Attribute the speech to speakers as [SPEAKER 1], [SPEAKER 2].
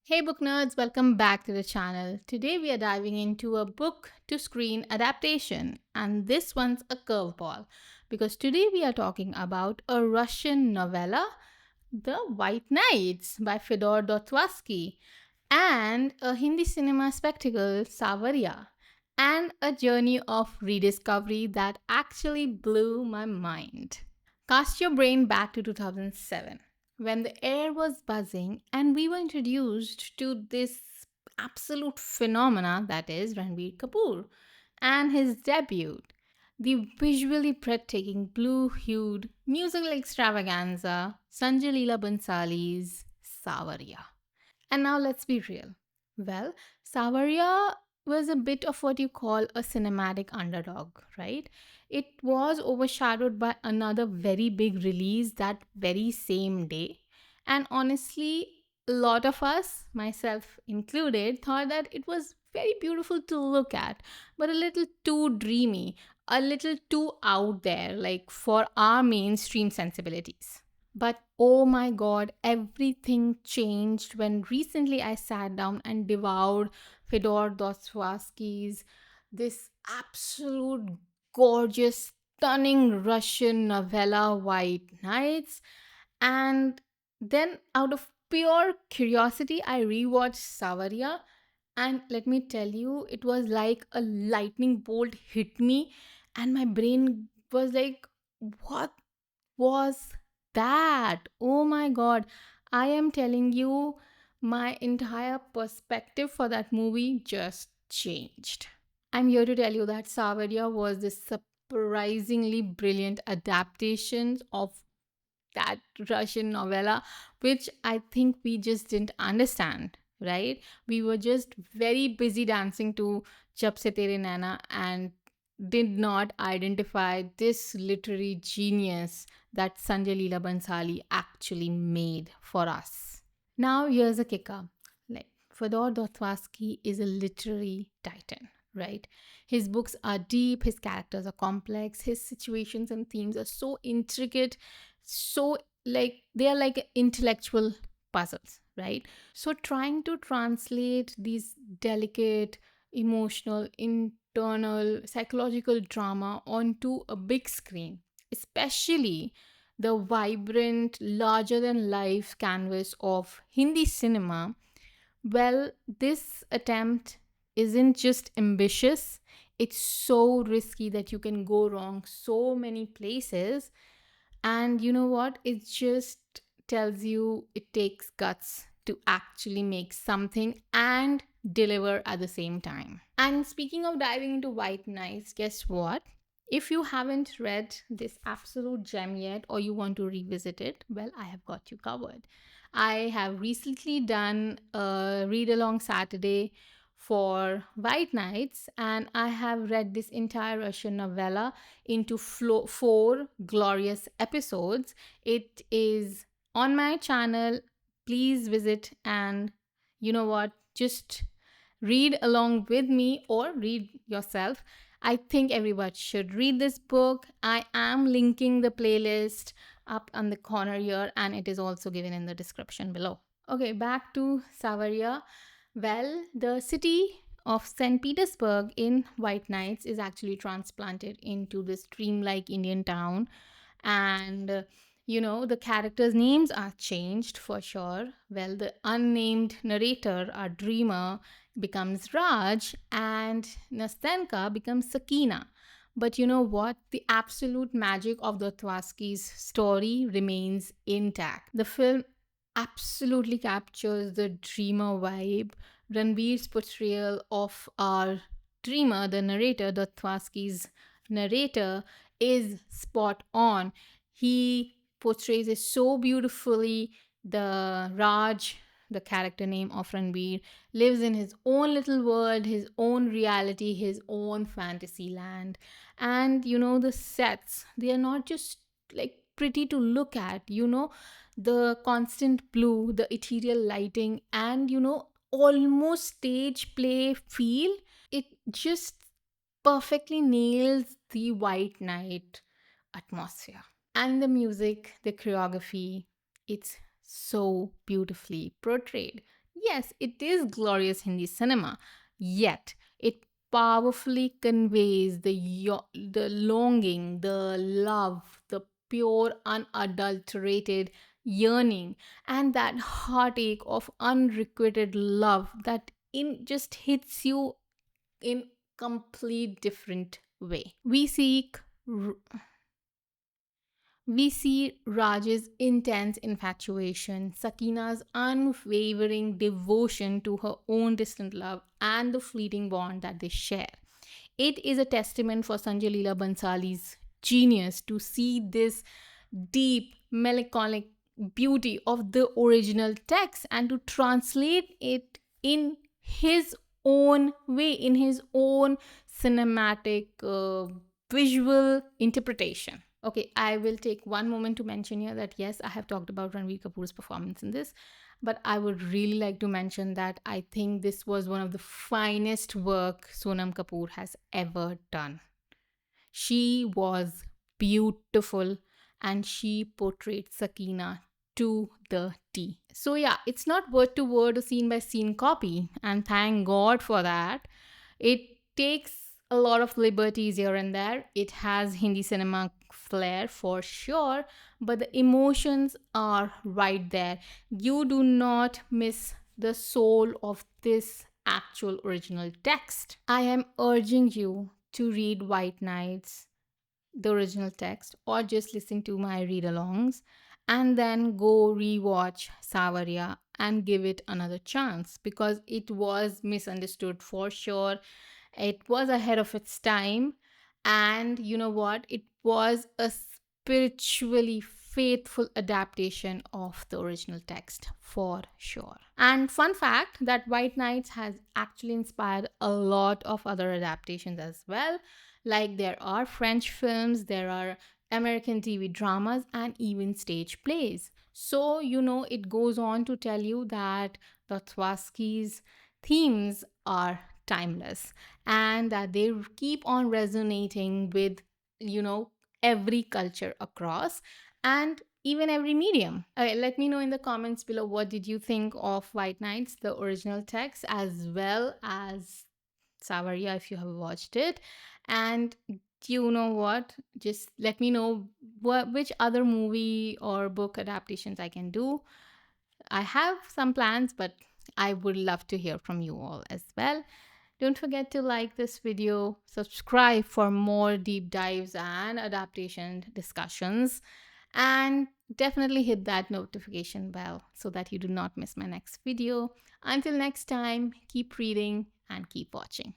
[SPEAKER 1] Hey book nerds, welcome back to the channel. Today we are diving into a book to screen adaptation, and this one's a curveball because today we are talking about a Russian novella, The White Knights by Fyodor Dostoevsky, and a Hindi cinema spectacle, Saawariya, and a journey of rediscovery that actually blew my mind. Cast your brain back to 2007 when the air was buzzing and we were introduced to this absolute phenomena that is Ranbir Kapoor and his debut, the visually breathtaking blue hued musical extravaganza Sanjay Leela Bhansali's Saawariya. And now let's be real. Well, Saawariya was a bit of what you call a cinematic underdog, right? It was overshadowed by another very big release that very same day. And honestly, a lot of us, myself included, thought that it was very beautiful to look at, but a little too dreamy, a little too out there, like for our mainstream sensibilities. But oh my god, everything changed when recently I sat down and devoured Fyodor Dostoevsky's this absolute gorgeous, stunning Russian novella White Nights. And then out of pure curiosity, I rewatched Saawariya, and let me tell you, it was like a lightning bolt hit me, and my brain was like, what was that? Oh my god. I am telling you, my entire perspective for that movie just changed. I'm here to tell you that Saawariya was this surprisingly brilliant adaptation of that Russian novella, which I think we just didn't understand, right? We were just very busy dancing to Jab Se Tere Naina and did not identify this literary genius that Sanjay Leela Bhansali actually made for us. Now, here's a kicker. Like, Fyodor Dostoevsky is a literary titan, right? His books are deep, his characters are complex, his situations and themes are so intricate, so like they are like intellectual puzzles, right? So, trying to translate these delicate, emotional, internal, psychological drama onto a big screen, especially the vibrant, larger than life canvas of Hindi cinema, well, this attempt isn't just ambitious, it's so risky that you can go wrong so many places. And you know what? It just tells you it takes guts to actually make something and deliver at the same time. And speaking of diving into White Knights, guess what? If you haven't read this absolute gem yet or you want to revisit it, well, I have got you covered. I have recently done a read along Saturday for White Knights, and I have read this entire Russian novella into four glorious episodes. It is on my channel. Please visit and you know what? Just read along with me or read yourself. I think everyone should read this book. I am linking the playlist up on the corner here and it is also given in the description below. Okay, back to Saawariya. Well, the city of Saint Petersburg in White Nights is actually transplanted into this dreamlike Indian town. And the characters' names are changed for sure. Well, the unnamed narrator, our dreamer, becomes Raj, and Nastenka becomes Sakina. But you know what? The absolute magic of Dostoevsky's story remains intact. The film absolutely captures the dreamer vibe. Ranbir's portrayal of our dreamer, the narrator, Dostoevsky's narrator, is spot on. He portrays it so beautifully. The Raj, the character name of Ranbir, lives in his own little world, his own reality, his own fantasy land. And the sets, they are not just like pretty to look at, the constant blue, the ethereal lighting, and almost stage play feel. It just perfectly nails the White Knight atmosphere. And the music, the choreography, it's so beautifully portrayed. Yes, it is glorious Hindi cinema, yet it powerfully conveys the longing, the love, the pure, unadulterated yearning, and that heartache of unrequited love that in just hits you in complete different way. We see Raj's intense infatuation, Sakina's unwavering devotion to her own distant love, and the fleeting bond that they share. It is a testament for Sanjay Leela Bansali's genius to see this deep, melancholic beauty of the original text and to translate it in his own way, in his own cinematic visual interpretation. Okay, I will take one moment to mention here that yes, I have talked about Ranbir Kapoor's performance in this, but I would really like to mention that I think this was one of the finest work Sonam Kapoor has ever done. She was beautiful and she portrayed Sakina to the T. So, yeah, it's not word to word or scene by scene copy, and thank God for that. It takes a lot of liberties here and there. It has Hindi cinema flair for sure, but the emotions are right there. You do not miss the soul of this actual original text. I am urging you to read White Nights, the original text, or just listen to my read alongs, and then go rewatch Saawariya and give it another chance because it was misunderstood for sure. It was ahead of its time, and you know what? It was a spiritually faithful adaptation of the original text for sure. And fun fact that White Knights has actually inspired a lot of other adaptations as well. Like there are French films, there are American TV dramas, and even stage plays. So, it goes on to tell you that Dostoevsky's themes are timeless and that they keep on resonating with, you know, every culture across and even every medium. Let me know in the comments below what did you think of White Knights, the original text, as well as Saawariya if you have watched it. And you know what? Just let me know which other movie or book adaptations I can do. I have some plans, but I would love to hear from you all as well. Don't forget to like this video, subscribe for more deep dives and adaptation discussions, and definitely hit that notification bell so that you do not miss my next video. Until next time, keep reading and keep watching.